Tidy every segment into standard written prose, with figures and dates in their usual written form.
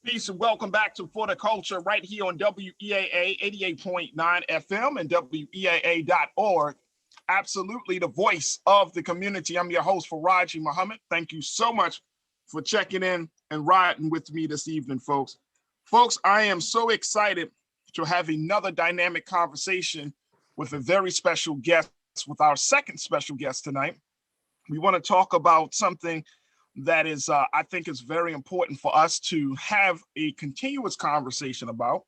Peace and welcome back to For the Culture right here on WEAA 88.9 FM and WEAA.org. Absolutely the voice of the community. I'm your host, Farajii Muhammad. Thank you so much for checking in and riding with me this evening, folks. Folks, I am so excited to have another dynamic conversation with a very special guest, with our second special guest tonight. We want to talk about something that is, I think is very important for us to have a continuous conversation about.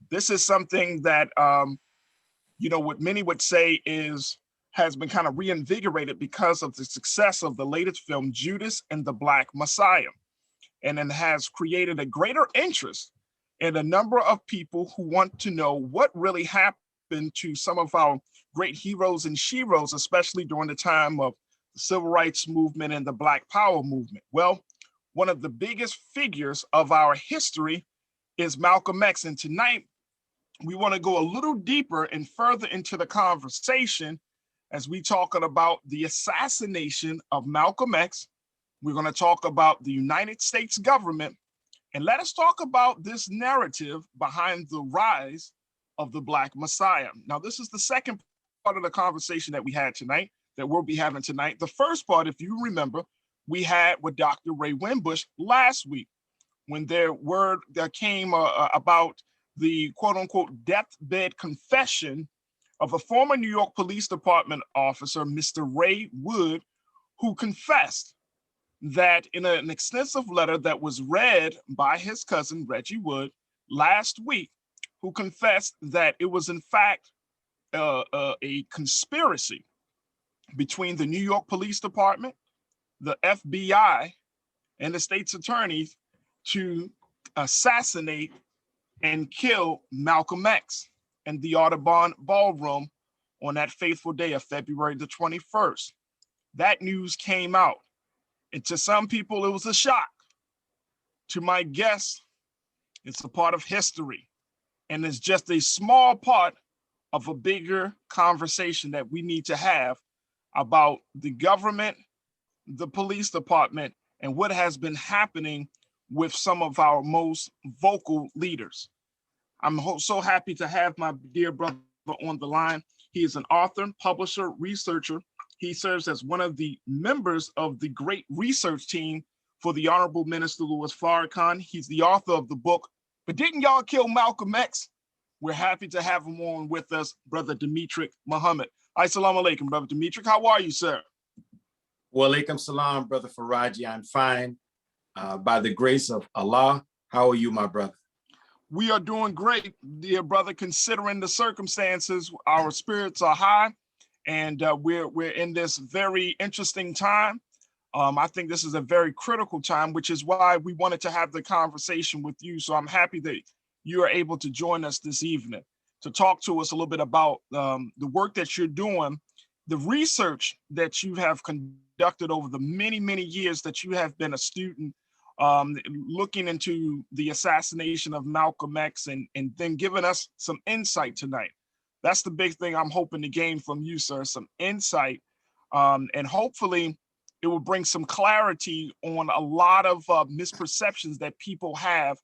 This is something that, what many would say has been kind of reinvigorated because of the success of the latest film, Judas and the Black Messiah. And it has created a greater interest in a number of people who want to know what really happened to some of our great heroes and sheroes, especially during the time of the Civil Rights Movement and the Black Power movement. Well, one of the biggest figures of our history is Malcolm X. And tonight, we want to go a little deeper and further into the conversation as we talking about the assassination of Malcolm X. We're going to talk about the United States government, and let us talk about this narrative behind the rise of the Black Messiah. Now, this is the second part of the conversation that we had tonight, that we'll be having tonight. The first part, if you remember, we had with Dr. Ray Winbush last week, when there came about the quote unquote deathbed confession of a former New York Police Department officer, Mr. Ray Wood, who confessed that in an extensive letter that was read by his cousin, Reggie Wood, last week, who confessed that it was in fact a conspiracy between the New York Police Department, the FBI, and the state's attorneys to assassinate and kill Malcolm X in the Audubon Ballroom on that fateful day of February the 21st. That news came out, and to some people, it was a shock. To my guests, it's a part of history, and it's just a small part of a bigger conversation that we need to have about the government, the police department, and what has been happening with some of our most vocal leaders. I'm so happy to have my dear brother on the line. He is an author, publisher, researcher. He serves as one of the members of the great research team for the Honorable Minister Louis Farrakhan. He's the author of the book, But Didn't Y'all Kill Malcolm X? We're happy to have him on with us, Brother Demetric Muhammad. Assalamu alaikum, Brother Demetric. How are you, sir? Wa alaikum salam, Brother Farajii. I'm fine, by the grace of Allah. How are you, my brother? We are doing great, dear brother, considering the circumstances. Our spirits are high, and we're in this very interesting time. I think this is a very critical time, which is why we wanted to have the conversation with you. So I'm happy that you are able to join us this evening to talk to us a little bit about the work that you're doing, the research that you have conducted over the many, many years that you have been a student, looking into the assassination of Malcolm X, and then giving us some insight tonight. That's the big thing I'm hoping to gain from you, sir, some insight, and hopefully it will bring some clarity on a lot of misperceptions that people have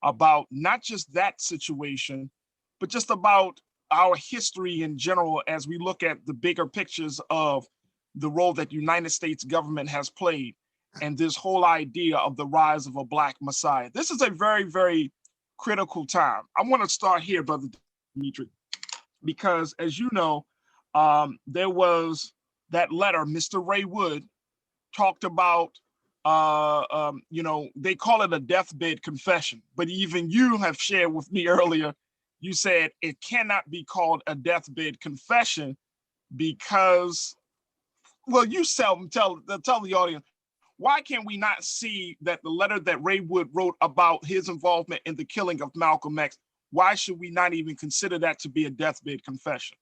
about not just that situation, but just about our history in general as we look at the bigger pictures of the role that the United States government has played and this whole idea of the rise of a Black Messiah. This is a very, very critical time. I want to start here, Brother Demetric, because as you know, there was that letter, Mr. Ray Wood talked about, they call it a deathbed confession, but even you have shared with me earlier, you said it cannot be called a deathbed confession because, well, you tell the audience, why can we not see that the letter that Ray Wood wrote about his involvement in the killing of Malcolm X, why should we not even consider that to be a deathbed confession?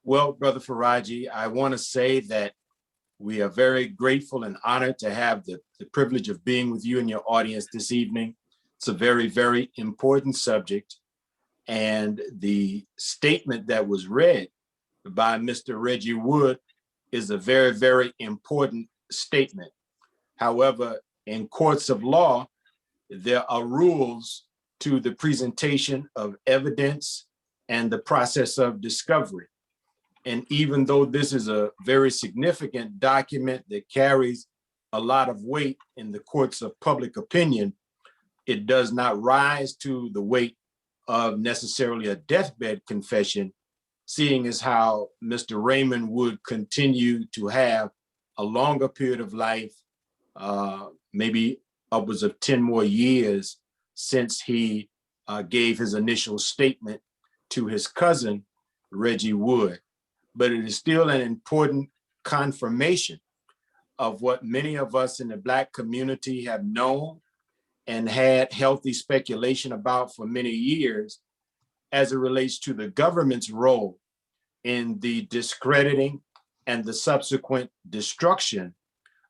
Well, Brother Farajii, I want to say that we are very grateful and honored to have the privilege of being with you and your audience this evening. It's a very, very important subject. And the statement that was read by Mr. Reggie Wood is a very, very important statement. However, in courts of law, there are rules to the presentation of evidence and the process of discovery. And even though this is a very significant document that carries a lot of weight in the courts of public opinion, it does not rise to the weight of necessarily a deathbed confession, seeing as how Mr. Raymond would continue to have a longer period of life, maybe upwards of 10 more years since he gave his initial statement to his cousin, Reggie Wood. But it is still an important confirmation of what many of us in the Black community have known and had healthy speculation about for many years as it relates to the government's role in the discrediting and the subsequent destruction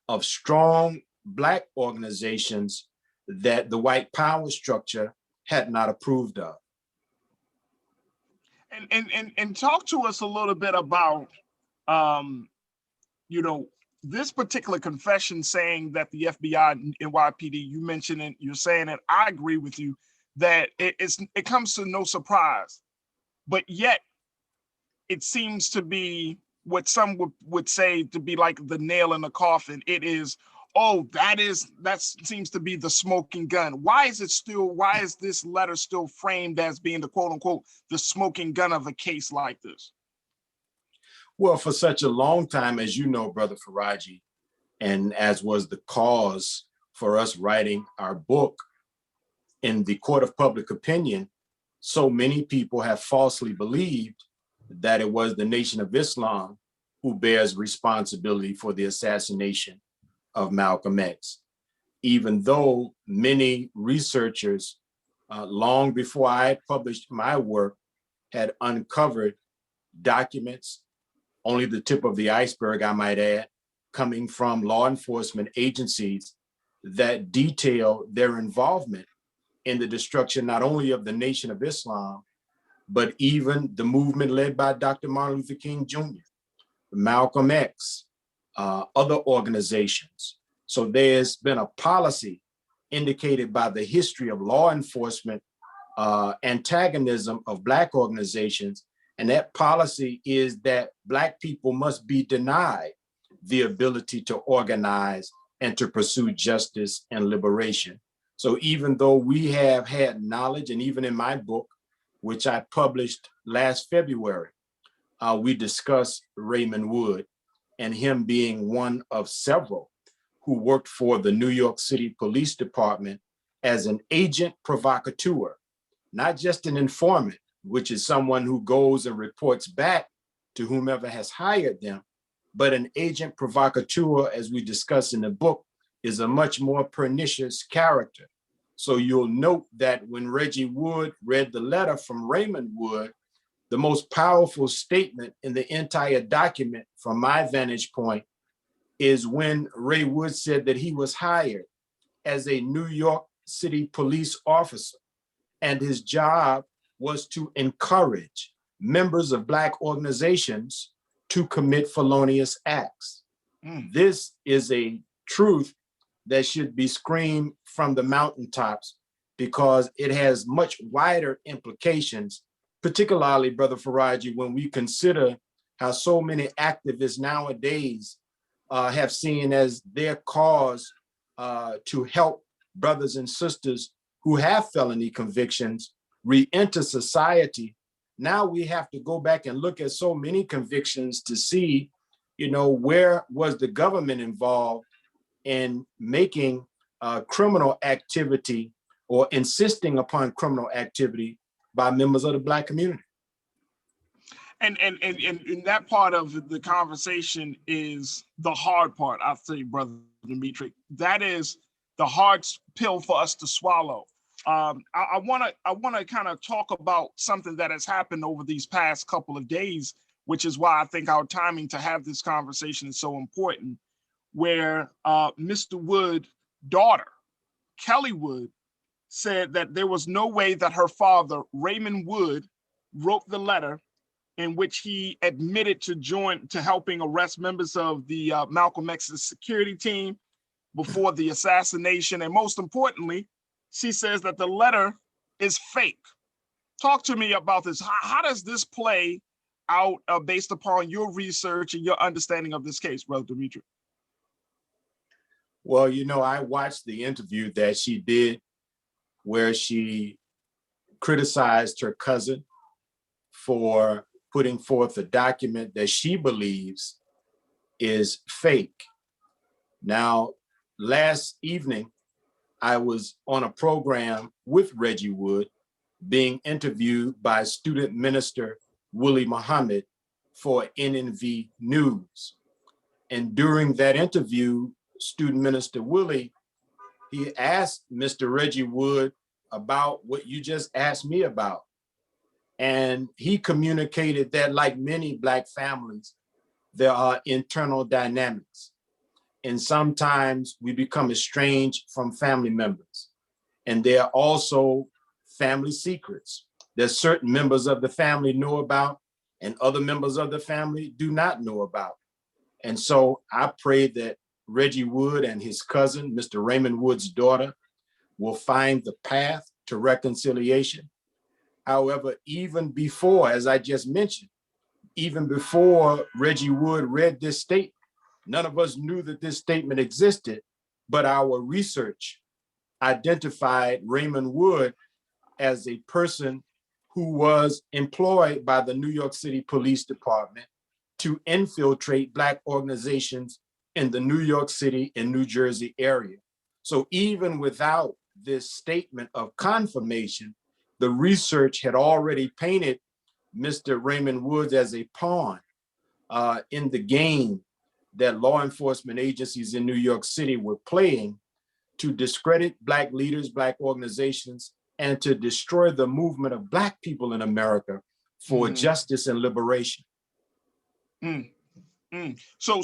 of strong Black organizations that the white power structure had not approved of. And talk to us a little bit about, this particular confession saying that the FBI and NYPD, you mentioned it, you're saying it, I agree with you, that it comes to no surprise, but yet it seems to be what some would say to be like the nail in the coffin. It is, that seems to be the smoking gun. Why is this letter still framed as being the quote unquote, the smoking gun of a case like this? Well, for such a long time, as you know, Brother Farajii, and as was the cause for us writing our book, in the court of public opinion, so many people have falsely believed that it was the Nation of Islam who bears responsibility for the assassination of Malcolm X. Even though many researchers, long before I had published my work, had uncovered documents, only the tip of the iceberg, I might add, coming from law enforcement agencies that detail their involvement in the destruction not only of the Nation of Islam, but even the movement led by Dr. Martin Luther King Jr., Malcolm X, other organizations. So there's been a policy indicated by the history of law enforcement antagonism of Black organizations. And that policy is that Black people must be denied the ability to organize and to pursue justice and liberation. So even though we have had knowledge, and even in my book, which I published last February, we discuss Raymond Wood and him being one of several who worked for the New York City Police Department as an agent provocateur, not just an informant, which is someone who goes and reports back to whomever has hired them, but an agent provocateur, as we discuss in the book, is a much more pernicious character. So you'll note that when Reggie Wood read the letter from Raymond Wood, the most powerful statement in the entire document, from my vantage point, is when Ray Wood said that he was hired as a New York City police officer, and his job was to encourage members of Black organizations to commit felonious acts. This is a truth that should be screamed from the mountaintops, because it has much wider implications, particularly, Brother Farajii, when we consider how so many activists nowadays have seen as their cause to help brothers and sisters who have felony convictions re-enter society. Now we have to go back and look at so many convictions to see, where was the government involved in making criminal activity or insisting upon criminal activity by members of the Black community. And that part of the conversation is the hard part, I'll say, Brother Demetric. That is the hard pill for us to swallow. I want to kind of talk about something that has happened over these past couple of days, which is why I think our timing to have this conversation is so important, where Mr. Wood's daughter, Kelly Wood, said that there was no way that her father, Raymond Wood, wrote the letter in which he admitted to helping arrest members of the Malcolm X's security team before the assassination, and most importantly, she says that the letter is fake. Talk to me about this. How does this play out based upon your research and your understanding of this case, Brother Demetric? Well, you know, I watched the interview that she did where she criticized her cousin for putting forth a document that she believes is fake. Now, last evening, I was on a program with Reggie Wood being interviewed by student minister Willie Muhammad for NNV News. And during that interview, student minister Willie, he asked Mr. Reggie Wood about what you just asked me about. And he communicated that, like many Black families, there are internal dynamics. And sometimes we become estranged from family members. And there are also family secrets that certain members of the family know about and other members of the family do not know about. And so I pray that Reggie Wood and his cousin, Mr. Raymond Wood's daughter, will find the path to reconciliation. However, even before, as I just mentioned, even before Reggie Wood read this statement, none of us knew that this statement existed, but our research identified Raymond Wood as a person who was employed by the New York City Police Department to infiltrate Black organizations in the New York City and New Jersey area. So even without this statement of confirmation, the research had already painted Mr. Raymond Woods as a pawn in the game that law enforcement agencies in New York City were playing to discredit Black leaders, Black organizations, and to destroy the movement of Black people in America for justice and liberation. So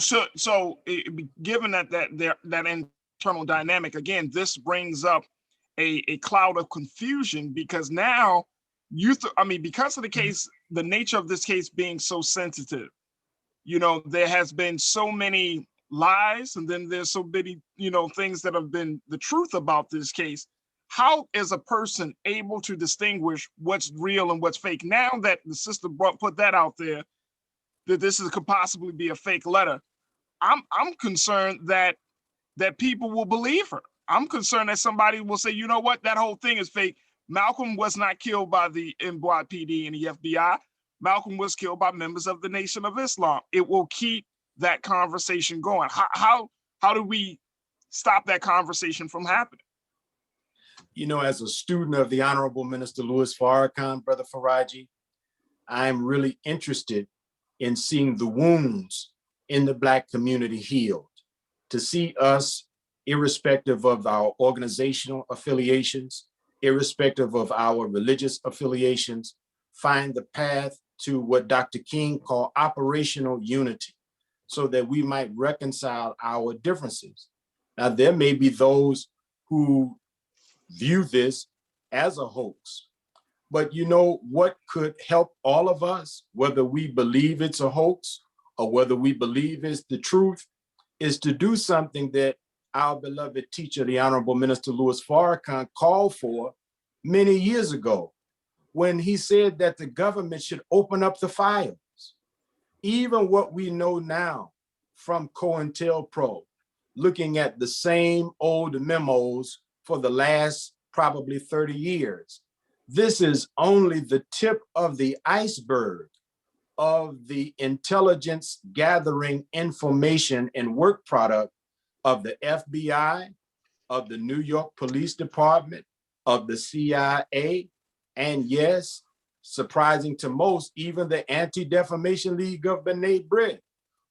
given that internal dynamic, again, this brings up a cloud of confusion, because now because of the case, the nature of this case being so sensitive, you know, there has been so many lies, and then there's so many, you know, things that have been the truth about this case. How is a person able to distinguish what's real and what's fake? Now that the sister put that out there, that could possibly be a fake letter, I'm concerned that people will believe her. I'm concerned that somebody will say, you know what, that whole thing is fake. Malcolm was not killed by the NYPD and the FBI. Malcolm was killed by members of the Nation of Islam. It will keep that conversation going. How do we stop that conversation from happening? You know, as a student of the Honorable Minister Louis Farrakhan, Brother Farajii, I'm really interested in seeing the wounds in the Black community healed, to see us, irrespective of our organizational affiliations, irrespective of our religious affiliations, find the path to what Dr. King called operational unity, so that we might reconcile our differences. Now, there may be those who view this as a hoax, but you know what could help all of us, whether we believe it's a hoax or whether we believe it's the truth, is to do something that our beloved teacher, the Honorable Minister Louis Farrakhan, called for many years ago, when he said that the government should open up the files. Even what we know now from COINTELPRO, looking at the same old memos for the last probably 30 years. This is only the tip of the iceberg of the intelligence gathering information and work product of the FBI, of the New York Police Department, of the CIA, and yes, surprising to most, even the Anti-Defamation League of B'nai B'rith.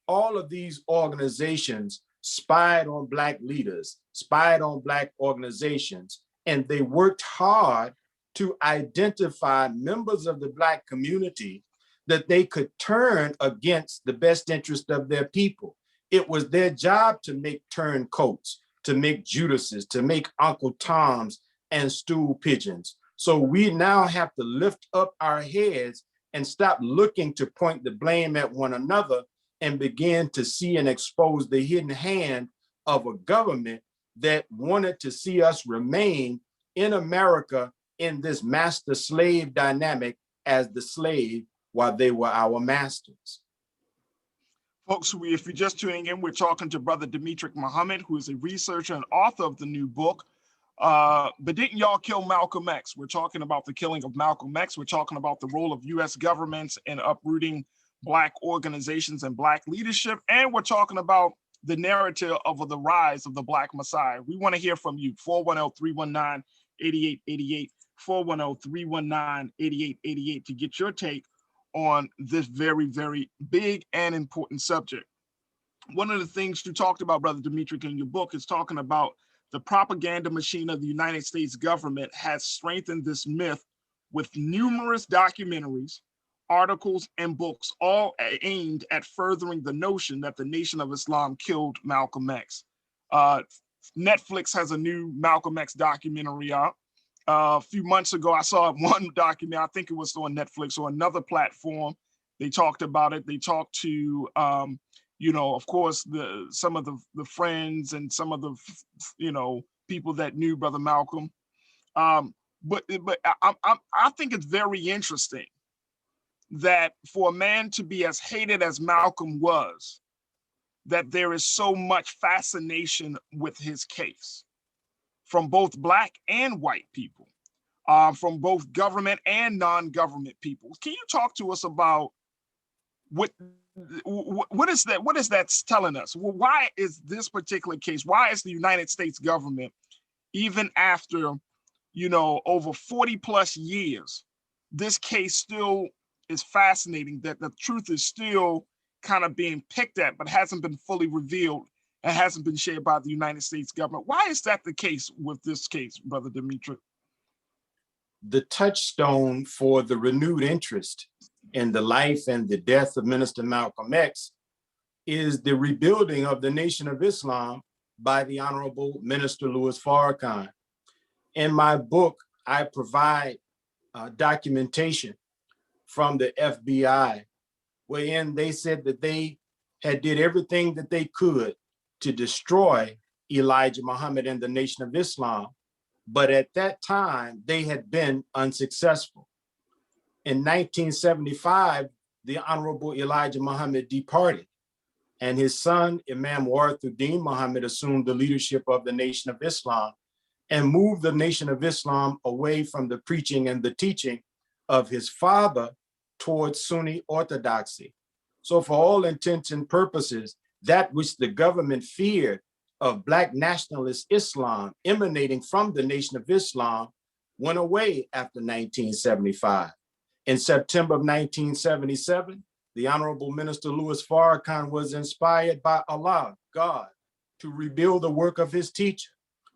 All of these organizations spied on Black leaders, spied on Black organizations, and they worked hard to identify members of the Black community that they could turn against the best interest of their people. It was their job to make turncoats, to make Judases, to make Uncle Toms and stool pigeons. So we now have to lift up our heads and stop looking to point the blame at one another and begin to see and expose the hidden hand of a government that wanted to see us remain in America in this master-slave dynamic as the slave while they were our masters. Folks, if you're just tuning in, we're talking to Brother Demetric Muhammad, who is a researcher and author of the new book, But Didn't Y'all Kill Malcolm X? We're talking about the killing of Malcolm X. We're talking about the role of U.S. governments in uprooting Black organizations and Black leadership. And we're talking about the narrative of the rise of the Black Messiah. We want to hear from you. 410-319-8888, 410-319-8888 to get your take on this very, very big and important subject. One of the things you talked about, Brother Demetric, in your book is talking about the propaganda machine of the United States government has strengthened this myth with numerous documentaries, articles, and books, all aimed at furthering the notion that the Nation of Islam killed Malcolm X. Netflix has a new Malcolm X documentary out. A few months ago, I saw one documentary, I think it was on Netflix or another platform. They talked about it. They talked to, of course, some of the friends and some of the, people that knew Brother Malcolm. But I think it's very interesting that for a man to be as hated as Malcolm was, that there is so much fascination with his case from both Black and white people, from both government and non-government people. Can you talk to us about what is that? What is that telling us? Well, why is this particular case? Why is the United States government, even after, over 40 plus years, this case still is fascinating, that the truth is still kind of being picked at, but hasn't been fully revealed and hasn't been shared by the United States government? Why is that the case with this case, Brother Demetric? The touchstone for the renewed interest in the life and the death of Minister Malcolm X is the rebuilding of the Nation of Islam by the Honorable Minister Louis Farrakhan. In my book, I provide documentation from the FBI, wherein they said that they had did everything that they could to destroy Elijah Muhammad and the Nation of Islam, but at that time, they had been unsuccessful. In 1975, the Honorable Elijah Muhammad departed, and his son, Imam Warithuddin Muhammad, assumed the leadership of the Nation of Islam and moved the Nation of Islam away from the preaching and the teaching of his father towards Sunni orthodoxy. So for all intents and purposes, that which the government feared of Black nationalist Islam emanating from the Nation of Islam went away after 1975. In September of 1977, the Honorable Minister Louis Farrakhan was inspired by Allah, God, to rebuild the work of his teacher.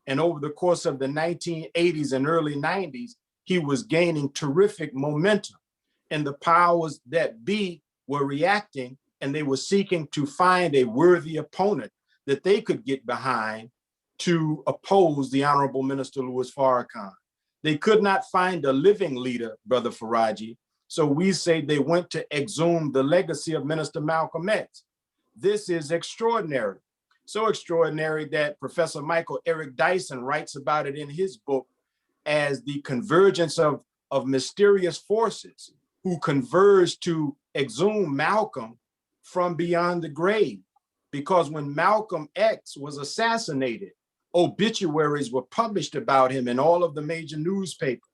And over the course of the 1980s and early 90s, he was gaining terrific momentum. And the powers that be were reacting, and they were seeking to find a worthy opponent that they could get behind to oppose the Honorable Minister Louis Farrakhan. They could not find a living leader, Brother Farajii, so we say they went to exhume the legacy of Minister Malcolm X. This is extraordinary, so extraordinary that Professor Michael Eric Dyson writes about it in his book as the convergence of mysterious forces who converged to exhume Malcolm from beyond the grave. Because when Malcolm X was assassinated, obituaries were published about him in all of the major newspapers.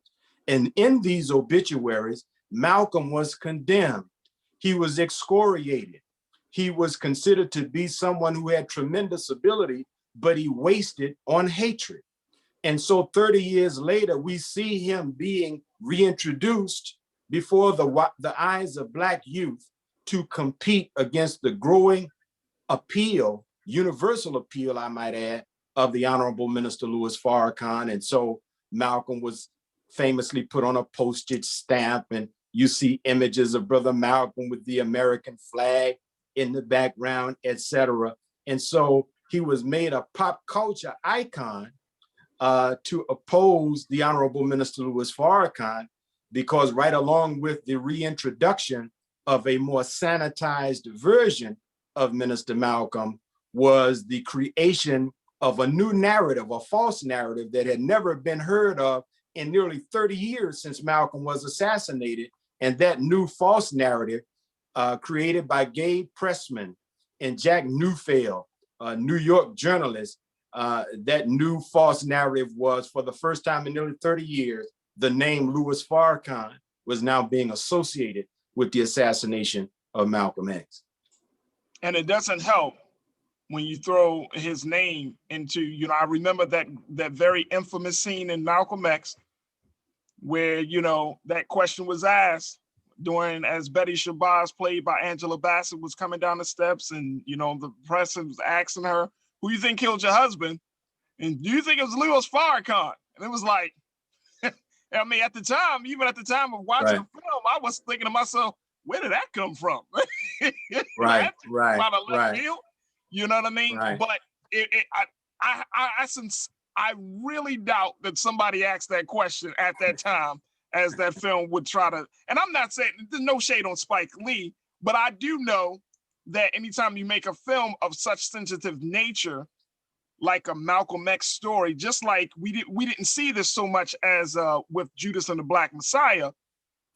And in these obituaries, Malcolm was condemned. He was excoriated. He was considered to be someone who had tremendous ability, but he wasted on hatred. And so 30 years later, we see him being reintroduced before the eyes of Black youth to compete against the growing appeal, universal appeal, I might add, of the Honorable Minister Louis Farrakhan. And so Malcolm was famously put on a postage stamp, and you see images of Brother Malcolm with the American flag in the background, etc. And so he was made a pop culture icon to oppose the Honorable Minister Louis Farrakhan, because right along with the reintroduction of a more sanitized version of Minister Malcolm was the creation of a new narrative, a false narrative that had never been heard of in nearly 30 years since Malcolm was assassinated. And that new false narrative created by Gabe Pressman and Jack Neufeld, New York journalists, that new false narrative was, for the first time in nearly 30 years, the name Louis Farrakhan was now being associated with the assassination of Malcolm X. And it doesn't help when you throw his name into, I remember that very infamous scene in Malcolm X where, that question was asked during, as Betty Shabazz, played by Angela Bassett, was coming down the steps, and, the press was asking her, who you think killed your husband? And do you think it was Louis Farrakhan? And it was like, I mean, at the time of watching the film, I was thinking to myself, where did that come from? Right. Field, you know what I mean? Right. But I really doubt that somebody asked that question at that time, as that film would try to. And I'm not saying there's no shade on Spike Lee, but I do know that anytime you make a film of such sensitive nature, like a Malcolm X story, just like we didn't see this so much as with Judas and the Black Messiah,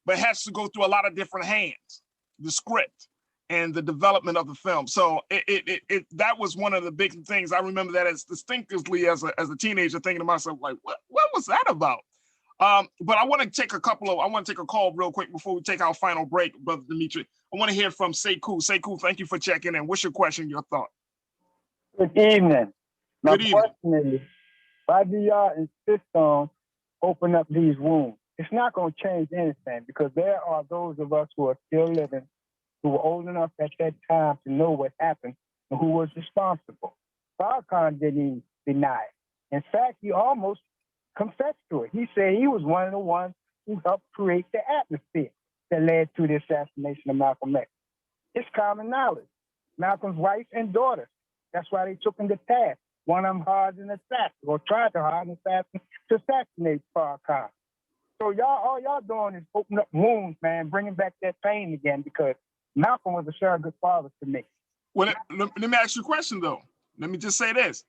but it has to go through a lot of different hands, the script and the development of the film. So that was one of the big things. I remember that as distinctively as a teenager, thinking to myself, like, what was that about? But I want to take a call real quick before we take our final break, Brother Demetric. I want to hear from Sekou. Sekou, thank you for checking in. What's your question, your thought? Good evening. My Good evening. question is, why do y'all insist on opening up these wounds? It's not going to change anything, because there are those of us who are still living, who were old enough at that time to know what happened and who was responsible. Farrakhan didn't even deny it. In fact, he almost confessed to it. He said he was one of the ones who helped create the atmosphere that led to the assassination of Malcolm X. It's common knowledge. Malcolm's wife and daughter, that's why they took him to task. One of them hired an assassin, or tried to hire an assassin to assassinate Farrakhan. So all y'all doing is opening up wounds, man, bringing back that pain again, because Malcolm was a surrogate father to me. Well, let me ask you a question, though. Let me just say this.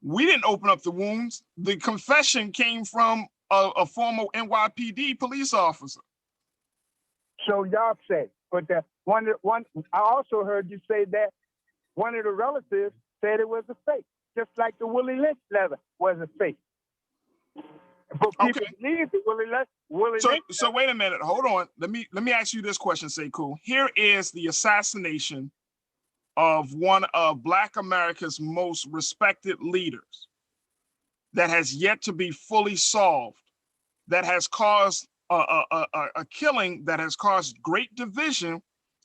We didn't open up the wounds. The confession came from a former NYPD police officer. So y'all say, but I also heard you say that one of the relatives said it was a fake, just like the Willie Lynch letter was a fake. But people believe the Willie Lynch. So wait a minute, hold on. Let me ask you this question, Sekou. Here is the assassination of one of Black America's most respected leaders that has yet to be fully solved, that has caused a killing that has caused great division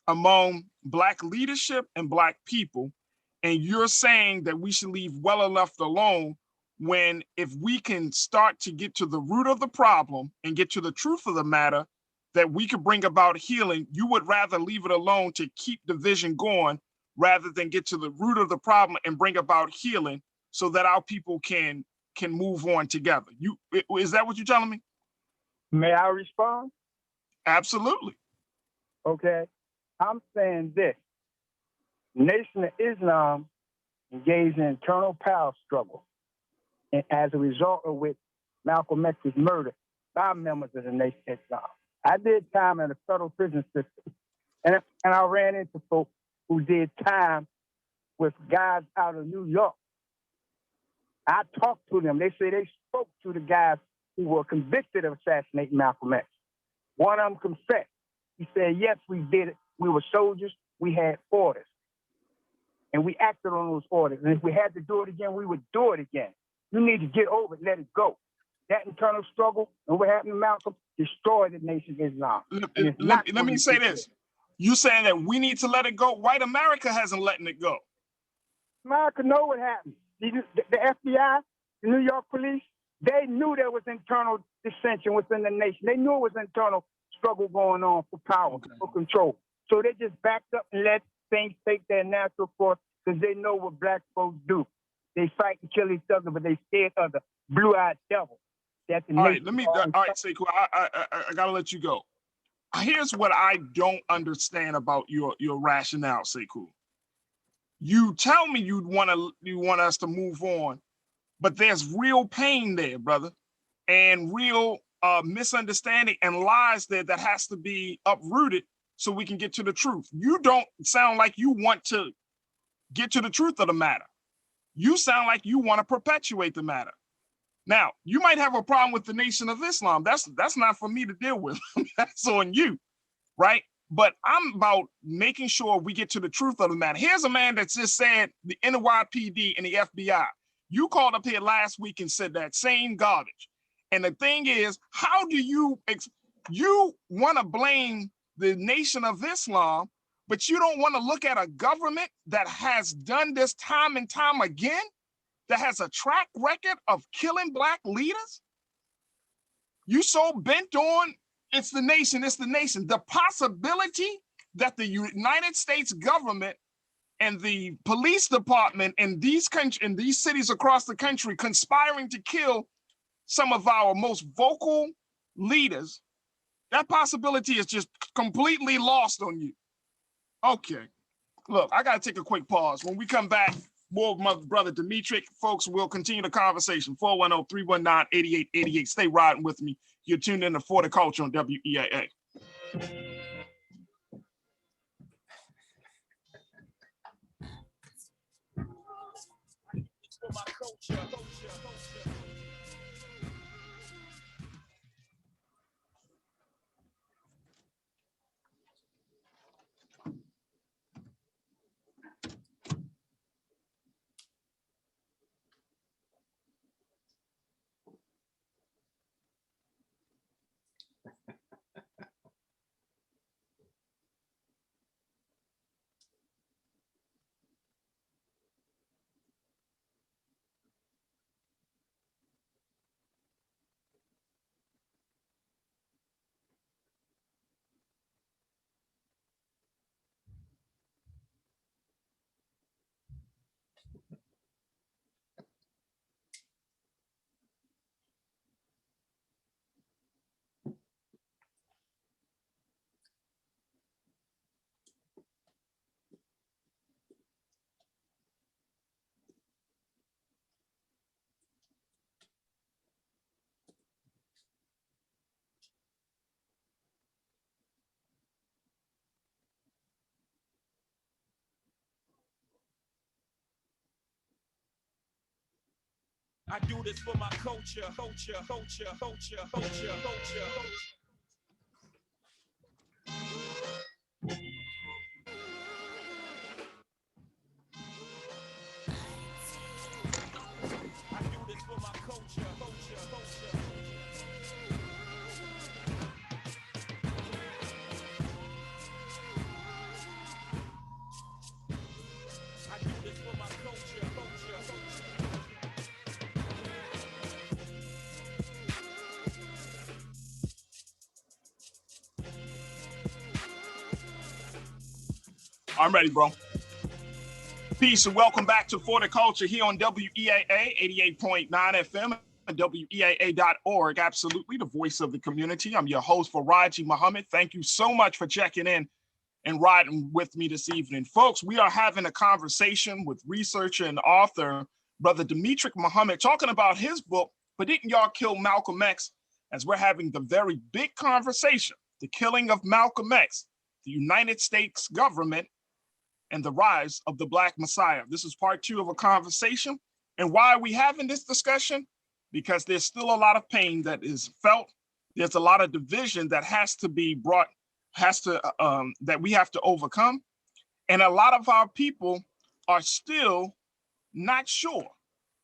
among Black leadership and Black people. And you're saying that we should leave well left alone, when if we can start to get to the root of the problem and get to the truth of the matter, that we could bring about healing. You would rather leave it alone to keep division going rather than get to the root of the problem and bring about healing so that our people can move on together. Is that what you're telling me? May I respond? Absolutely. Okay. I'm saying this. Nation of Islam engaged in internal power struggle, and as a result of which Malcolm X was murdered by members of the Nation of Islam. I did time in the federal prison system, and I ran into folks who did time with guys out of New York. I talked to them. They say they spoke to the guys who were convicted of assassinating Malcolm X. One of them confessed. He said, yes, we did it. We were soldiers. We had orders. And we acted on those orders. And if we had to do it again, we would do it again. You need to get over it, let it go. That internal struggle and what happened to Malcolm destroyed the Nation of Islam. Let me say this. You saying that we need to let it go? White America hasn't letting it go. America know what happened. The FBI, the New York police, they knew there was internal dissension within the nation. They knew it was internal struggle going on for power, for control. So they just backed up and let things take their natural course, because they know what Black folks do. They fight and kill each other, but they scared of the blue-eyed devil. That's the all right, Sekou, I gotta let you go. Here's what I don't understand about your rationale, Sekou. You tell me you want us to move on, but there's real pain there, brother, and real misunderstanding and lies there that has to be uprooted so we can get to the truth. You don't sound like you want to get to the truth of the matter. You sound like you want to perpetuate the matter. Now, you might have a problem with the Nation of Islam. That's not for me to deal with. That's on you, right? But I'm about making sure we get to the truth of the matter. Here's a man that just said the NYPD and the FBI. You called up here last week and said that same garbage. And the thing is, how do you want to blame the Nation of Islam, but you don't want to look at a government that has done this time and time again, that has a track record of killing Black leaders? You so bent on it's the nation, it's the nation. The possibility that the United States government and the police department in these cities across the country conspiring to kill some of our most vocal leaders, that possibility is just completely lost on you. Okay, look, I gotta take a quick pause. When we come back, more of my brother Demetric. Folks, we'll continue the conversation. 410-319-8888. Stay riding with me. You're tuned in to For the Culture on WEAA. I do this for my culture, culture, culture, culture, culture, culture. I do this for my culture, culture, culture. I do this for my culture, culture, culture. I'm ready, bro. Peace and welcome back to For the Culture here on WEAA 88.9 FM and WEAA.org. Absolutely, the voice of the community. I'm your host, Farajii Muhammad. Thank you so much for checking in and riding with me this evening. Folks, we are having a conversation with researcher and author, Brother Demetric Muhammad, talking about his book, But Didn't Y'all Kill Malcolm X? As we're having the very big conversation, the killing of Malcolm X, the United States government, and the rise of the Black Messiah. This is part 2 of a conversation. And why are we having this discussion? Because there's still a lot of pain that is felt. There's a lot of division that has to be brought, that we have to overcome. And a lot of our people are still not sure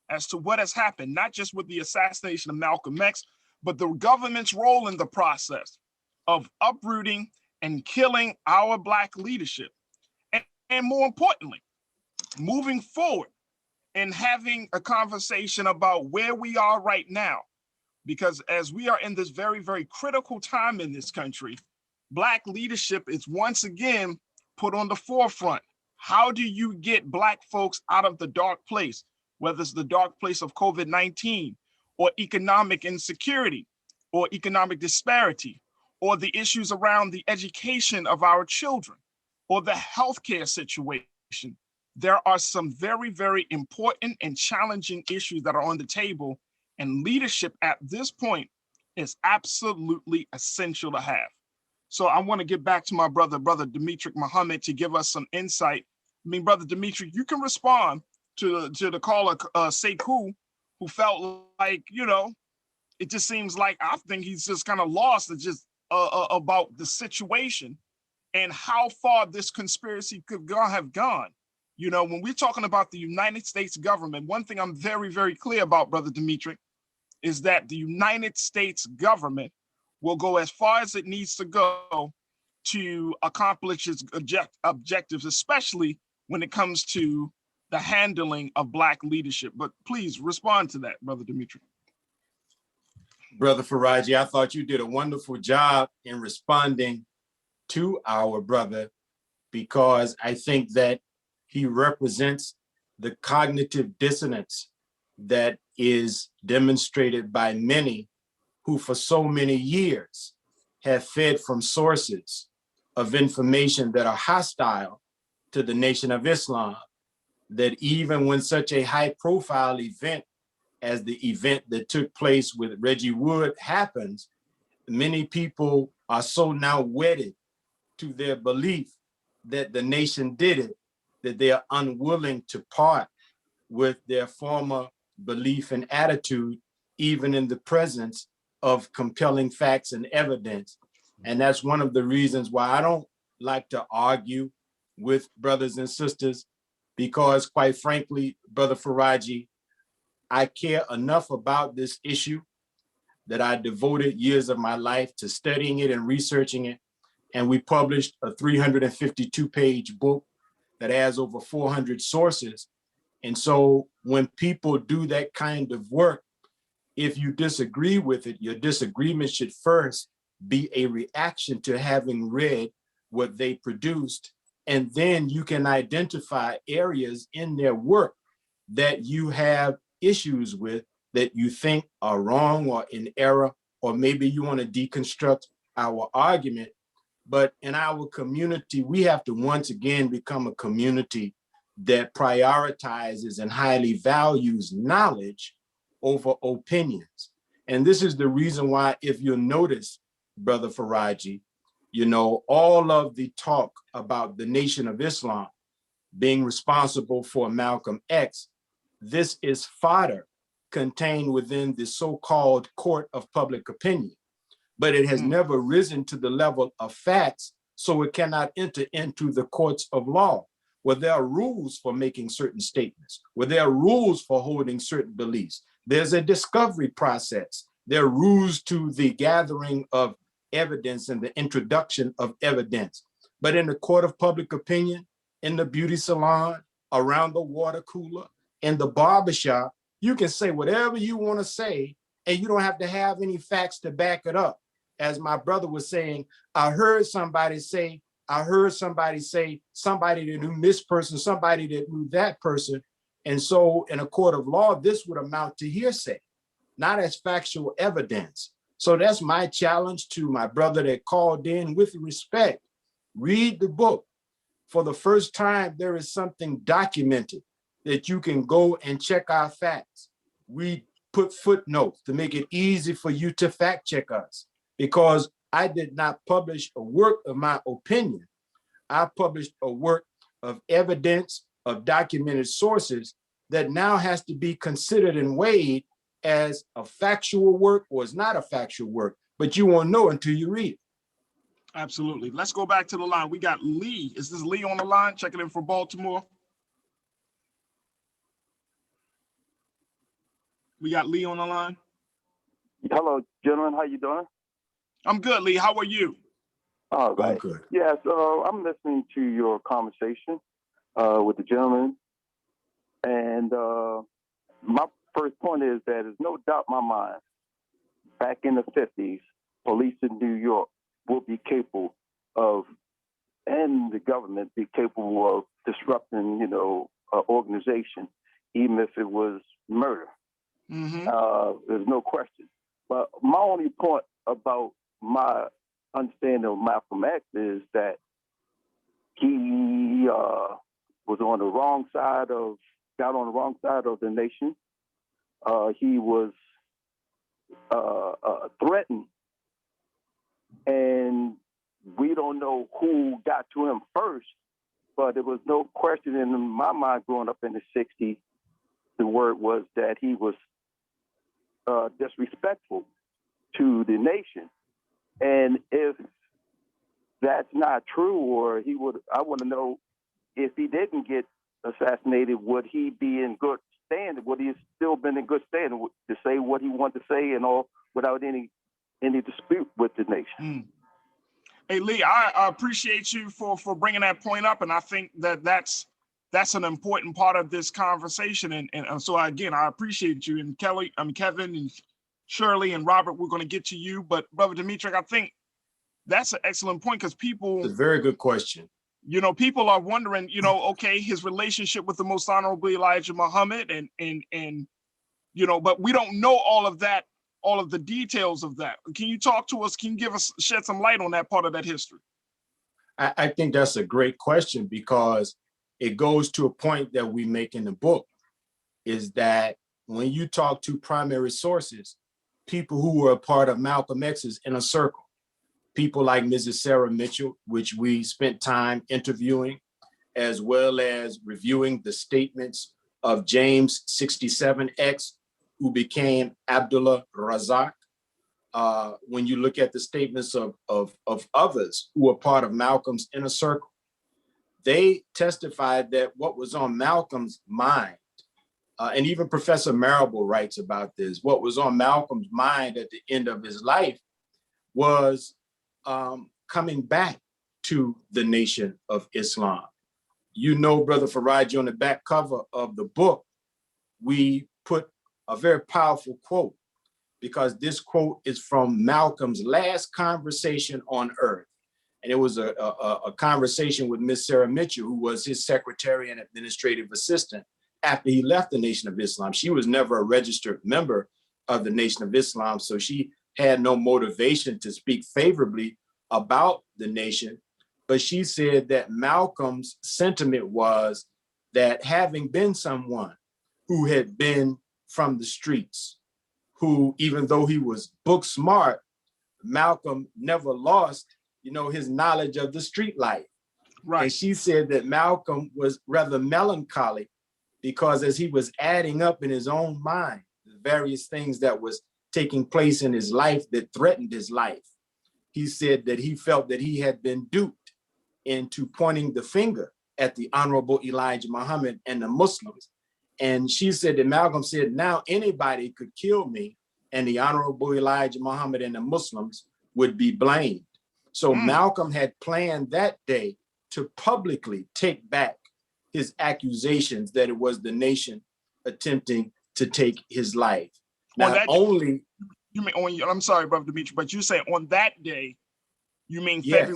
as to what has happened, not just with the assassination of Malcolm X, but the government's role in the process of uprooting and killing our Black leadership. And more importantly, moving forward and having a conversation about where we are right now. Because as we are in this very, very critical time in this country, Black leadership is once again put on the forefront. How do you get Black folks out of the dark place, whether it's the dark place of COVID-19 or economic insecurity or economic disparity or the issues around the education of our children or the healthcare situation? there are some very, very important and challenging issues that are on the table, and leadership at this point is absolutely essential to have. So I want to get back to my brother Demetric Muhammad, to give us some insight. I mean, brother Demetric, you can respond to the caller, Sekou, who felt like, it just seems like, I think he's just kind of lost just about the situation and how far this conspiracy could have gone. When we're talking about the United States government, one thing I'm very, very clear about, brother Demetric, is that the United States government will go as far as it needs to go to accomplish its objectives, especially when it comes to the handling of Black leadership. But please respond to that, brother Demetric. Brother Farajii, I thought you did a wonderful job in responding to our brother, because I think that he represents the cognitive dissonance that is demonstrated by many who for so many years have fed from sources of information that are hostile to the Nation of Islam, that even when such a high profile event as the event that took place with Reggie Wood happens, many people are so now wedded to their belief that the nation did it, that they are unwilling to part with their former belief and attitude, even in the presence of compelling facts and evidence. And that's one of the reasons why I don't like to argue with brothers and sisters, because quite frankly, brother Farajii, I care enough about this issue that I devoted years of my life to studying it and researching it. And we published a 352-page book that has over 400 sources. And so when people do that kind of work, if you disagree with it, your disagreement should first be a reaction to having read what they produced. And then you can identify areas in their work that you have issues with, that you think are wrong or in error, or maybe you want to deconstruct our argument. But in our community, we have to once again become a community that prioritizes and highly values knowledge over opinions. And this is the reason why, if you'll notice, brother Farajii, all of the talk about the Nation of Islam being responsible for Malcolm X, this is fodder contained within the so-called court of public opinion, but it has never risen to the level of facts, so it cannot enter into the courts of law, where there are rules for making certain statements, where there are rules for holding certain beliefs. There's a discovery process. There are rules to the gathering of evidence and the introduction of evidence. But in the court of public opinion, in the beauty salon, around the water cooler, in the barbershop, you can say whatever you want to say, and you don't have to have any facts to back it up. As my brother was saying, I heard somebody say, somebody that knew this person, somebody that knew that person. And so in a court of law, this would amount to hearsay, not as factual evidence. So that's my challenge to my brother that called in. With respect, read the book. For the first time, there is something documented that you can go and check our facts. We put footnotes to make it easy for you to fact check us, because I did not publish a work of my opinion. I published a work of evidence, of documented sources that now has to be considered and weighed as a factual work or is not a factual work, but you won't know until you read it. Absolutely. Let's go back to the line. We got Lee. Is this Lee on the line? Checking in from Baltimore. We got Lee on the line. Hello, gentlemen. How you doing? I'm good, Lee. How are you? All right. I'm good. Yeah, so I'm listening to your conversation with the gentleman. And my first point is that there's no doubt in my mind, back in the 50s, police in New York will be capable of, and the government be capable of disrupting, an organization, even if it was murder. There's no question. But my only point about my understanding of Malcolm X is that he was on the wrong side of, got on the wrong side of the nation. He was threatened, and we don't know who got to him first, but there was no question in my mind growing up in the 60s. The word was that he was disrespectful to the nation. And if that's not true, or he would, I want to know if he didn't get assassinated, would he be in good standing? Would he have still been in good standing to say what he wanted to say and all without any dispute with the nation? Hey, Lee, I appreciate you for bringing that point up, and I think that's an important part of this conversation. And so again, I appreciate you. And Kelly, Kevin, and Shirley, and Robert, we're going to get to you. But Brother Demetric, I think that's an excellent point, because people, It's a very good question. you know, people are wondering, you know, okay, his relationship with the Most Honorable Elijah Muhammad, and you know, but we don't know all of that, all of the details of that. Can you talk to us? Can you give us, shed some light on that part of that history? I think that's a great question, because it goes to a point that we make in the book, is that when you talk to primary sources, people who were a part of Malcolm X's inner circle, people like Mrs. Sarah Mitchell, which we spent time interviewing, as well as reviewing the statements of James 67X, who became Abdullah Razak. When you look at the statements of others who were part of Malcolm's inner circle, they testified that what was on Malcolm's mind, and even Professor Marable writes about this, what was on Malcolm's mind at the end of his life was coming back to the Nation of Islam. You know, Brother Farajii, on the back cover of the book, we put a very powerful quote, because this quote is from Malcolm's last conversation on earth. And it was a conversation with Miss Sarah Mitchell, who was his secretary and administrative assistant after he left the Nation of Islam. She was never a registered member of the Nation of Islam, so she had no motivation to speak favorably about the nation. But she said that Malcolm's sentiment was that, having been someone who had been from the streets, who, even though he was book smart, Malcolm never lost, you know, his knowledge of the street life. Right. And she said that Malcolm was rather melancholy, because as he was adding up in his own mind the various things that was taking place in his life that threatened his life, he said that he felt that he had been duped into pointing the finger at the Honorable Elijah Muhammad and the Muslims. And she said that Malcolm said, now anybody could kill me, and the Honorable Elijah Muhammad and the Muslims would be blamed. So Malcolm had planned that day to publicly take back his accusations that it was the nation attempting to take his life. Now, only you mean on, I'm sorry, Brother Demetric, but you say on that day, you mean yes,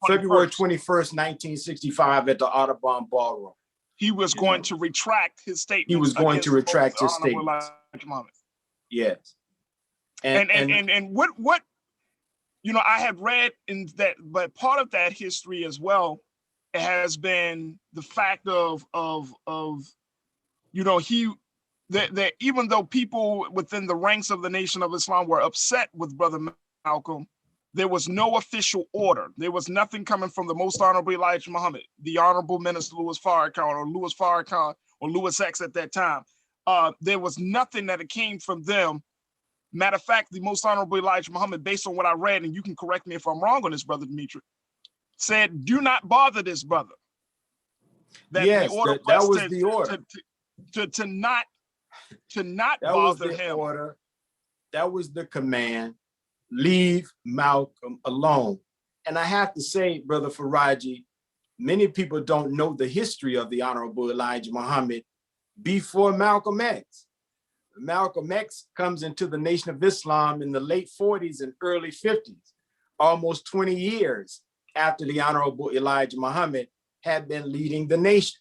February 21st, 1965, at the Audubon Ballroom. He was going to retract his statement. He was going to retract his statement. Yes. And what, you know, I had read in that, but part of that history as well has been the fact of you know, that even though people within the ranks of the Nation of Islam were upset with Brother Malcolm, there was no official order. There was nothing coming from the Most Honorable Elijah Muhammad, the Honorable Minister Louis Farrakhan, or Louis X at that time. There was nothing that came from them. Matter of fact, the Most Honorable Elijah Muhammad, based on what I read, and you can correct me if I'm wrong on this, Brother Demetric, said, do not bother this brother. That yes, the order that was the order. To not bother him. Order. That was the command. Leave Malcolm alone. And I have to say, Brother Farajii, many people don't know the history of the Honorable Elijah Muhammad before Malcolm X. Malcolm X comes into the Nation of Islam in the late 40s and early 50s, almost 20 years after the Honorable Elijah Muhammad had been leading the nation.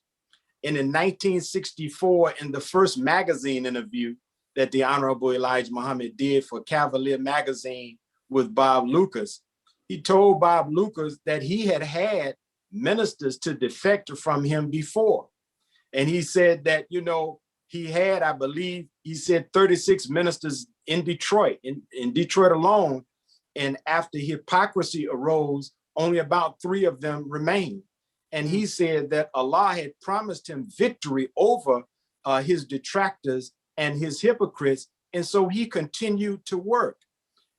And in 1964, in the first magazine interview that the Honorable Elijah Muhammad did for Cavalier magazine with Bob Lucas, he told Bob Lucas that he had ministers to defect from him before. And he said that, he had, I believe, he said 36 ministers in Detroit, in Detroit alone. And after hypocrisy arose, only about 3 of them remained. And he said that Allah had promised him victory over his detractors and his hypocrites. And so he continued to work.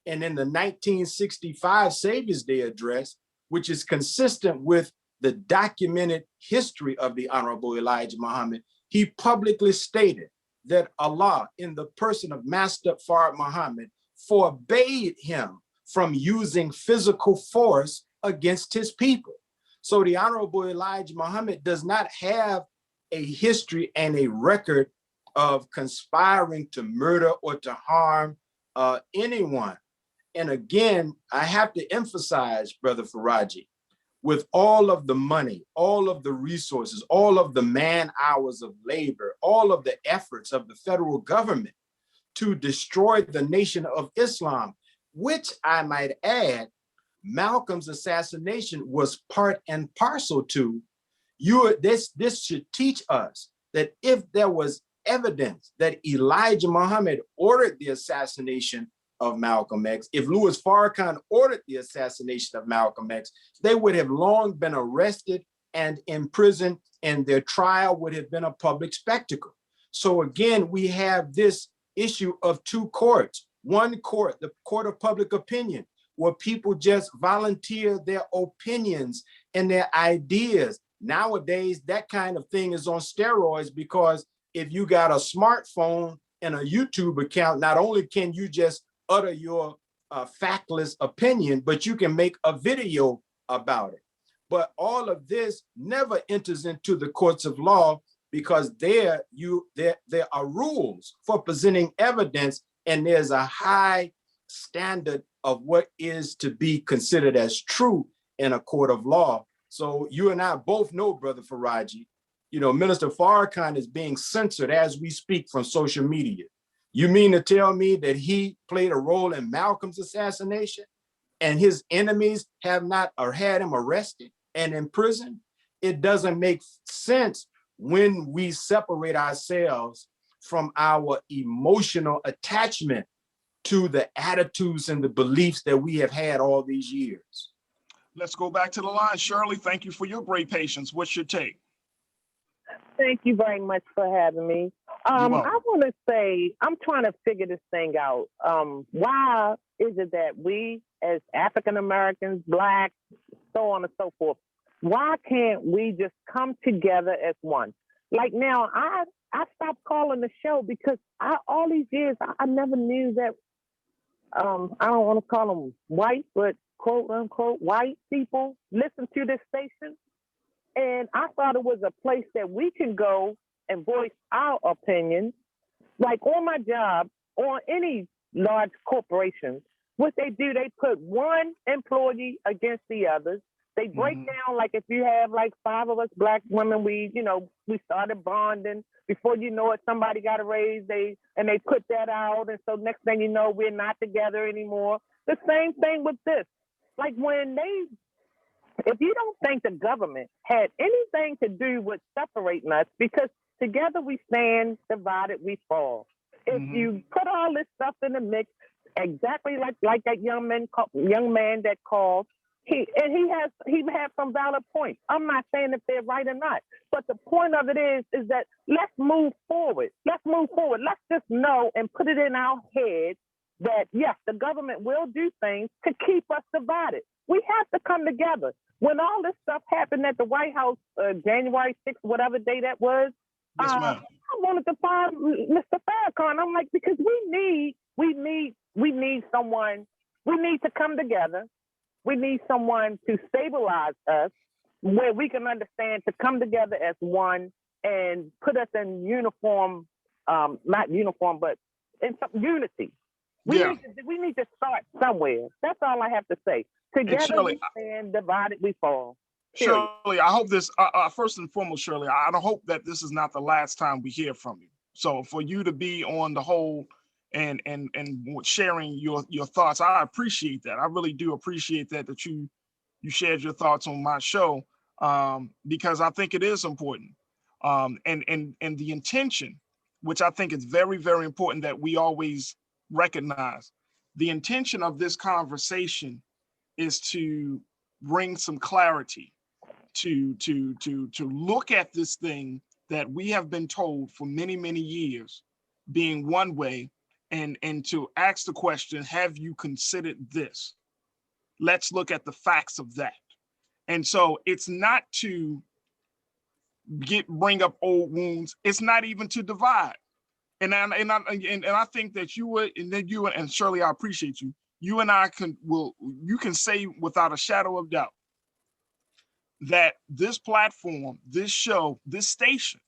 And in the 1965 Savior's Day address, which is consistent with the documented history of the Honorable Elijah Muhammad, he publicly stated that Allah, in the person of Master Fard Muhammad, forbade him from using physical force against his people. So the Honorable Elijah Muhammad does not have a history and a record of conspiring to murder or to harm anyone. And again, I have to emphasize, Brother Farajii, with all of the money, all of the resources, all of the man hours of labor, all of the efforts of the federal government to destroy the Nation of Islam, which I might add, Malcolm's assassination was part and parcel to. This should teach us that if there was evidence that Elijah Muhammad ordered the assassination of Malcolm X, if Louis Farrakhan ordered the assassination of Malcolm X, they would have long been arrested and imprisoned, and their trial would have been a public spectacle. So again, we have this issue of 2 courts. One court, the court of public opinion, where people just volunteer their opinions and their ideas. Nowadays, that kind of thing is on steroids, because if you got a smartphone and a YouTube account, not only can you just utter your factless opinion, but you can make a video about it. But all of this never enters into the courts of law, because there are rules for presenting evidence, and there's a high standard of what is to be considered as true in a court of law. So you and I both know, Brother Farajii, Minister Farrakhan is being censored as we speak from social media. You mean to tell me that he played a role in Malcolm's assassination and his enemies have not or had him arrested and in prison? It doesn't make sense when we separate ourselves from our emotional attachment to the attitudes and the beliefs that we have had all these years. Let's go back to the line. Shirley, thank you for your great patience. What's your take? Thank you very much for having me. I want to say, I'm trying to figure this thing out. Why is it that we as African Americans, Black, so on and so forth, why can't we just come together as one? Like now, I stopped calling the show because all these years, I never knew that, I don't want to call them white, but quote unquote white people listen to this station. And I thought it was a place that we can go and voice our opinions. Like on my job, or any large corporation, what they do, they put one employee against the others. They break down, like if you have like 5 of us Black women, we started bonding. Before you know it, somebody got a raise, they put that out. And so next thing you know, we're not together anymore. The same thing with this. Like if you don't think the government had anything to do with separating us, because together we stand, divided we fall. If you put all this stuff in the mix, exactly like that young man that called, he had some valid points. I'm not saying if they're right or not, but the point of it is that let's move forward. Let's just know and put it in our head that yes, the government will do things to keep us divided. We have to come together. When all this stuff happened at the White House, January 6th, whatever day that was, yes, ma'am. I wanted to find Mr. Farrakhan. I'm like, because we need someone. We need to come together. We need someone to stabilize us, where we can understand to come together as one and put us in uniform, not uniform, but in some unity. We need to start somewhere. That's all I have to say. Together we stand, divided we fall. Period. Shirley, I hope this, first and foremost, Shirley, I hope that this is not the last time we hear from you. So for you to be on the whole and sharing your thoughts, I appreciate that. I really do appreciate that you shared your thoughts on my show. because I think it is important. And the intention, which I think is very, very important that we always recognize. The intention of this conversation is to bring some clarity, to look at this thing that we have been told for many, many years being one way, and to ask the question, have you considered this? Let's look at the facts of that. And so it's not to bring up old wounds. It's not even to divide. And I think that and Shirley, I appreciate you. You and I you can say without a shadow of doubt that this platform, this show, this station,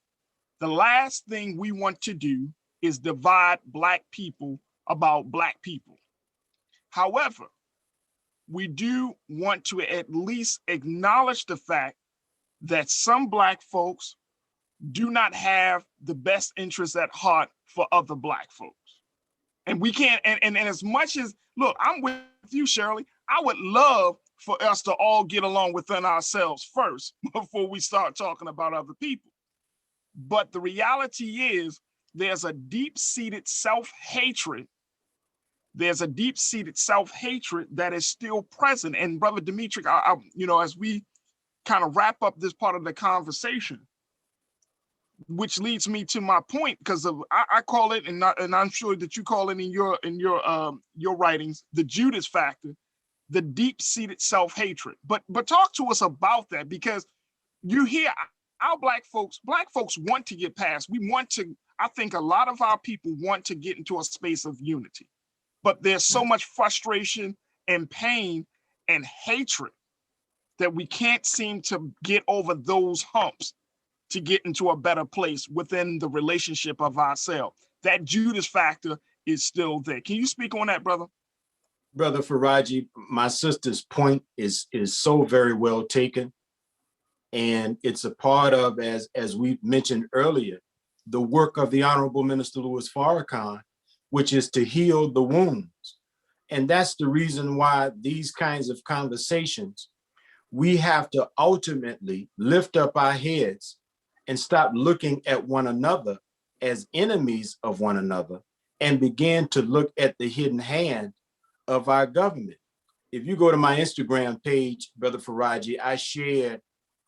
the last thing we want to do is divide Black people about Black people. However, we do want to at least acknowledge the fact that some Black folks do not have the best interests at heart for other Black folks. And we can't, and as much as, look, I'm with you, Shirley. I would love for us to all get along within ourselves first before we start talking about other people. But the reality is there's a deep-seated self-hatred. There's a deep-seated self-hatred that is still present. And Brother Demetric, as we kind of wrap up this part of the conversation, which leads me to my point, because I call it, and I'm sure that you call it in your writings, the Judas factor, the deep-seated self-hatred. But talk to us about that, because you hear our Black folks want to get past. I think a lot of our people want to get into a space of unity, but there's so much frustration and pain and hatred that we can't seem to get over those humps to get into a better place within the relationship of ourselves. That Judas factor is still there. Can you speak on that, brother? Brother Farajii, my sister's point is so very well taken. And it's a part of, as we mentioned earlier, the work of the Honorable Minister Louis Farrakhan, which is to heal the wounds. And that's the reason why these kinds of conversations, we have to ultimately lift up our heads and stop looking at one another as enemies of one another and begin to look at the hidden hand of our government. If you go to my Instagram page, Brother Farajii, I shared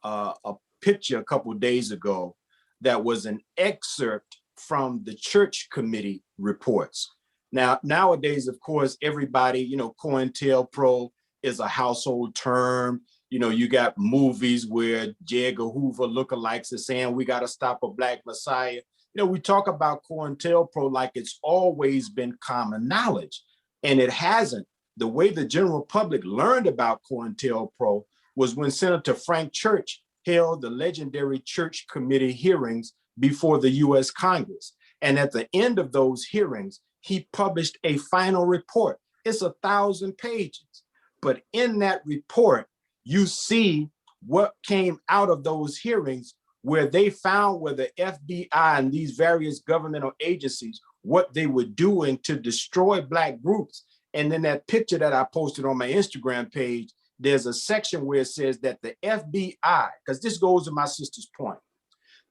a picture a couple of days ago that was an excerpt from the church committee reports. Now, nowadays, of course, everybody, COINTELPRO is a household term. You got movies where J. Edgar Hoover lookalikes are saying we got to stop a Black Messiah. We talk about COINTELPRO like it's always been common knowledge, and it hasn't. The way the general public learned about COINTELPRO was when Senator Frank Church held the legendary church committee hearings before the U.S. Congress. And at the end of those hearings, he published a final report. It's 1,000 pages. But in that report, you see what came out of those hearings, where they found where the FBI and these various governmental agencies, what they were doing to destroy Black groups. And then that picture that I posted on my Instagram page, there's a section where it says that the FBI, because this goes to my sister's point,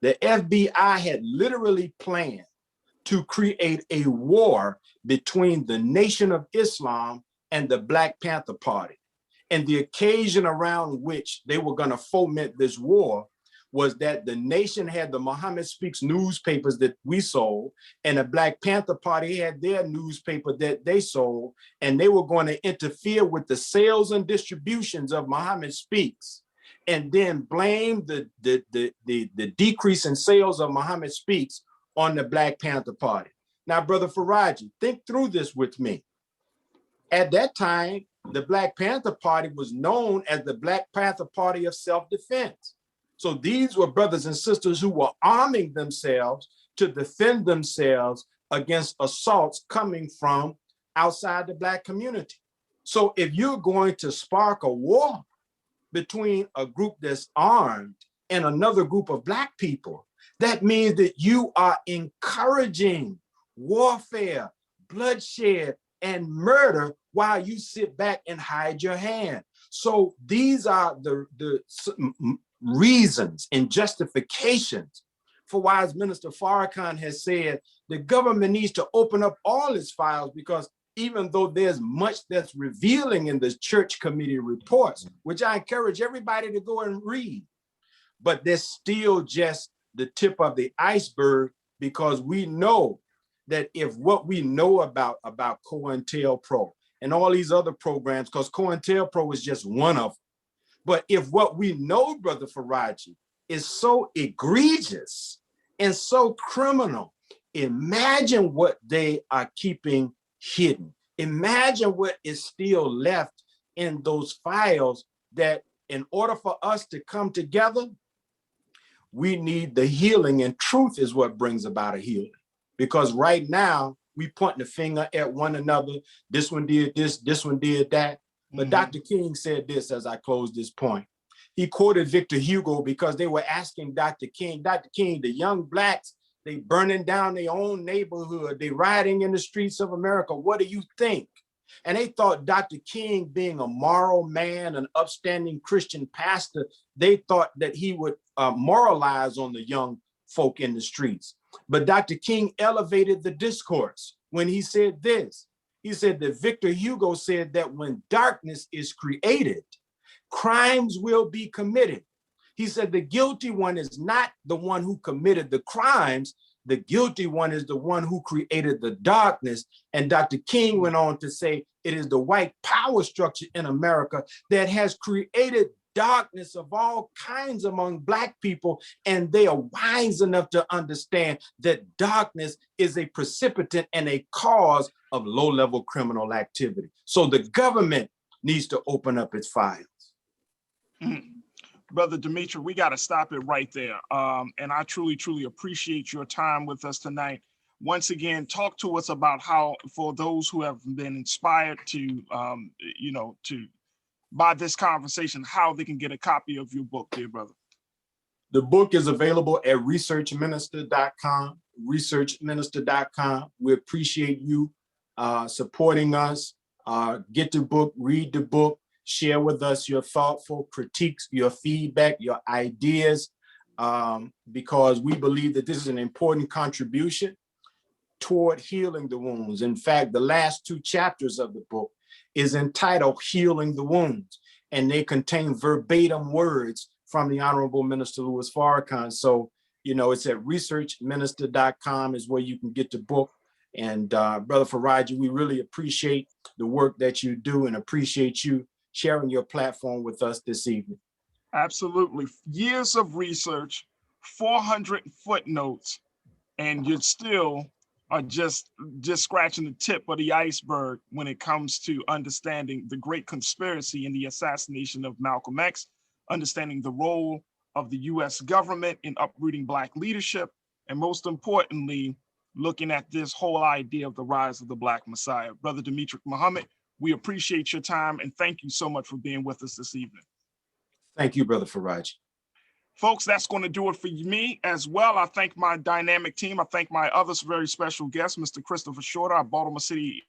the FBI had literally planned to create a war between the Nation of Islam and the Black Panther Party. And the occasion around which they were going to foment this war was that the Nation had the Muhammad Speaks newspapers that we sold, and the Black Panther Party had their newspaper that they sold, and they were going to interfere with the sales and distributions of Muhammad Speaks, and then blame the decrease in sales of Muhammad Speaks on the Black Panther Party. Now, Brother Farajii, think through this with me. At that time, the Black Panther Party was known as the Black Panther Party of Self-Defense. So these were brothers and sisters who were arming themselves to defend themselves against assaults coming from outside the Black community. So if you're going to spark a war between a group that's armed and another group of Black people, that means that you are encouraging warfare, bloodshed, and murder while you sit back and hide your hand. So these are reasons and justifications for why, as Minister Farrakhan has said, the government needs to open up all its files, because even though there's much that's revealing in the church committee reports, which I encourage everybody to go and read, but there's still just the tip of the iceberg, because we know that if what we know about COINTELPRO and all these other programs, because COINTELPRO is just one of them, but if what we know, Brother Farajii, is so egregious and so criminal, imagine what they are keeping hidden. Imagine what is still left in those files, that in order for us to come together, we need the healing, and truth is what brings about a healing. Because right now, we point the finger at one another. This one did this one did that. But Dr. King said this as I close this point. He quoted Victor Hugo, because they were asking Dr. King, the young blacks, they burning down their own neighborhood, they rioting in the streets of America. What do you think? And they thought Dr. King, being a moral man, an upstanding Christian pastor, they thought that he would moralize on the young folk in the streets. But Dr. King elevated the discourse when he said this. He said that Victor Hugo said that when darkness is created, crimes will be committed. He said the guilty one is not the one who committed the crimes. The guilty one is the one who created the darkness. And Dr. King went on to say it is the white power structure in America that has created darkness of all kinds among Black people, and they are wise enough to understand that darkness is a precipitant and a cause of low-level criminal activity. So the government needs to open up its files. Brother Demetric, we got to stop it right there. And I truly, truly appreciate your time with us tonight. Once again, talk to us about how, for those who have been inspired to, by this conversation, how they can get a copy of your book, dear brother. The book is available at researchminister.com, researchminister.com. We appreciate you supporting us. Get the book, read the book, share with us your thoughtful critiques, your feedback, your ideas, because we believe that this is an important contribution toward healing the wounds. In fact, the last 2 chapters of the book is entitled Healing the Wounds, and they contain verbatim words from the Honorable Minister Louis Farrakhan. So, it's at researchminister.com is where you can get the book. And Brother Farajii, we really appreciate the work that you do and appreciate you sharing your platform with us this evening. Absolutely. Years of research, 400 footnotes, and you're still just scratching the tip of the iceberg when it comes to understanding the great conspiracy in the assassination of Malcolm X, understanding the role of the US government in uprooting Black leadership, and most importantly, looking at this whole idea of the rise of the Black Messiah. Brother Demetric Muhammad, we appreciate your time, and thank you so much for being with us this evening. Thank you, Brother Farajii. Folks, that's going to do it for me as well. I thank my dynamic team. I thank my other very special guest, Mr. Christopher Shorter, our Baltimore City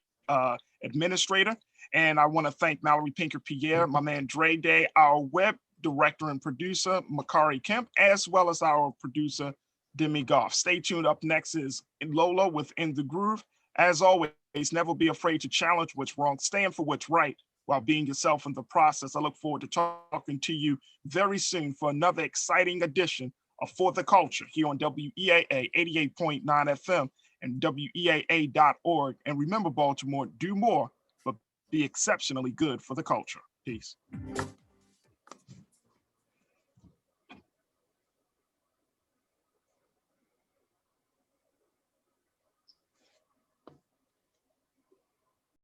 administrator. And I want to thank Mallory Pinker-Pierre, my man Dre Day, our web director and producer, Makari Kemp, as well as our producer, Demi Goff. Stay tuned. Up next is Lola with In the Groove. As always, never be afraid to challenge what's wrong. Stand for what's right while being yourself in the process. I look forward to talking to you very soon for another exciting edition of For the Culture here on WEAA 88.9 FM and WEAA.org. And remember, Baltimore, do more, but be exceptionally good for the culture. Peace.